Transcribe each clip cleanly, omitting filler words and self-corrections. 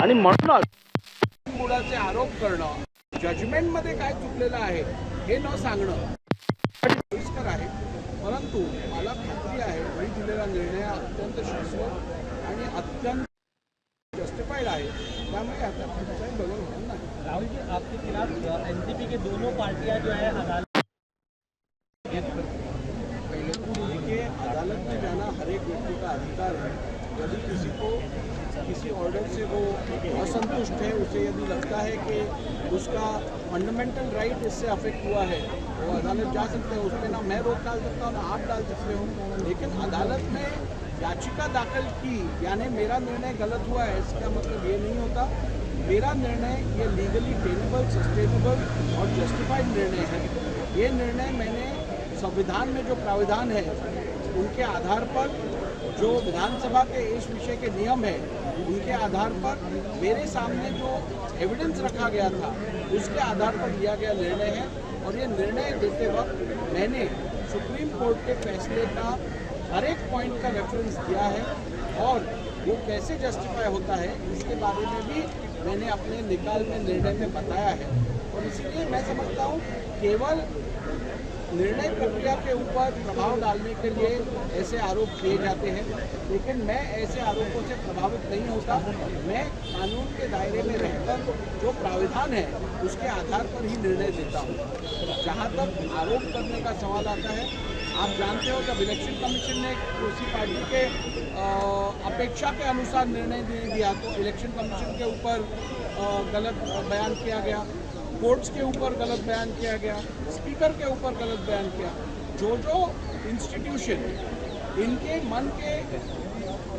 आणि म्हणूनच बुडाचे आरोप करणं, जजमेंटमध्ये काय चुकलेलं आहे हे न सांगणं सोयीस्कर आहे. परंतु मला खात्री आहे मी दिलेला निर्णय अत्यंत शाश्वत आणि अत्यंत जस्टिफाईड आहे. त्यामुळे आता कुठचाही बदल होणार नाही. राहुल जी, आपके खिलाफ एनसीपी के दोनों पार्टियां जो है अदालत देखिए, अदालत में जाना हर एक व्यक्ति का अधिकार है. यदि किसी को किसी ऑर्डर से वो असंतुष्ट है, उसे यदि लगता है कि उसका फंडामेंटल राइट इससे अफेक्ट हुआ है, वो अदालत जा सकते हैं. उस पर ना मैं रोक डाल सकता हूँ ना आप डाल सकते हो. लेकिन अदालत में याचिका दाखिल की यानी मेरा निर्णय गलत हुआ है, इसका मतलब ये नहीं होता. मेरा निर्णय ये लीगली टेनेबल, सस्टेनेबल और जस्टिफाइड निर्णय है. ये निर्णय मैंने संविधान में जो प्राविधान है उनके आधार पर, जो विधानसभा के इस विषय के नियम है उनके आधार पर, मेरे सामने जो एविडेंस रखा गया था उसके आधार पर लिया गया निर्णय है. और ये निर्णय देते वक्त मैंने सुप्रीम कोर्ट के फैसले का हर एक पॉइंट का रेफरेंस दिया है और वो कैसे जस्टिफाई होता है इसके बारे में भी मैंने अपने निकाल में निर्णय में बताया है. और इसलिए मैं समझता हूँ केवल निर्णय प्रक्रिया के ऊपर प्रभाव डालने के लिए ऐसे आरोप किए जाते हैं, लेकिन मैं ऐसे आरोपों से प्रभावित नहीं होता. मैं कानून के दायरे में रहकर जो प्राविधान है उसके आधार पर ही निर्णय देता हूँ. जहाँ तक आरोप करने का सवाल आता है, आप जानते हो जब इलेक्शन कमीशन ने किसी पार्टी के अपेक्षा के अनुसार निर्णय नहीं दिया तो इलेक्शन कमीशन के ऊपर गलत बयान किया गया, कोर्ट्स के ऊपर गलत बयान किया गया, स्पीकर के ऊपर गलत बयान किया. जो जो इंस्टीट्यूशन इनके मन के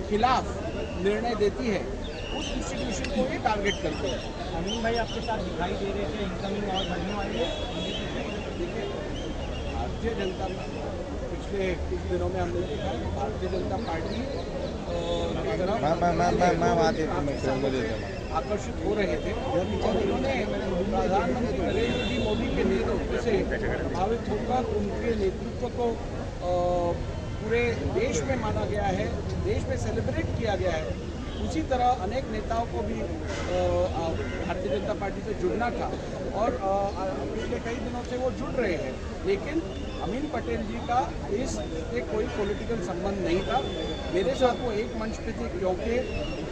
खिलाफ निर्णय देती है उस इंस्टीट्यूशन को ये टारगेट करते हैं. अमीन भाई आपके साथ दिखाई दे रहे थे, इनकमिंग और बढ़ने वाली है. देखिए, भारतीय जनता पिछले कुछ दिनों में हमने देखा है भारतीय जनता पार्टी की तरफ आकर्षित हो रहे थे और उन्होंने प्रधानमंत्री नरेंद्र जी मोदी के नेतृत्व से प्रभावित होकर उनके नेतृत्व को पूरे देश में माना गया है, देश में सेलिब्रेट किया गया है. उसी तरह अनेक नेताओं को भी भारतीय जनता पार्टी से जुड़ना था और पिछले कई दिनों से वो जुड़ रहे हैं. लेकिन अमीन पटेल जी का इससे कोई पॉलिटिकल संबंध नहीं था. मेरे साथ वो एक मंच पे थे क्योंकि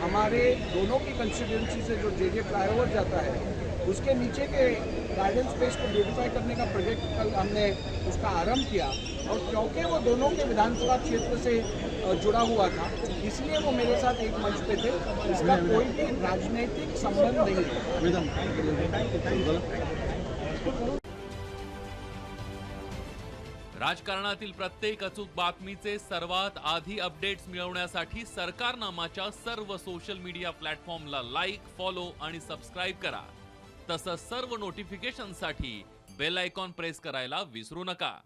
हमारे दोनों की कंस्टिट्यूंसी से जो जे फ्लाईओवर जाता है उसके नीचे के गार्डन स्पेस को ब्यूटिफाई करने का प्रोजेक्ट कल हमने उसका आरंभ किया. और क्योंकि वो दोनों के विधानसभा क्षेत्र से जुड़ा हुआ था इसलिए वो मेरे साथ एक मंच पे थे. इसका कोई भी राजनीतिक संबंध नहीं है. राजकारणातील प्रत्येक अचूक बातमीचे सर्वात आधी अपडेट्स मिळवण्यासाठी सरकारनामाच्या सर्व सोशल मीडिया प्लॅटफॉर्मला लाईक, फॉलो आणि सबस्क्राइब करा. तसंच सर्व नोटिफिकेशनसाठी बेल आयकॉन प्रेस करायला विसरू नका.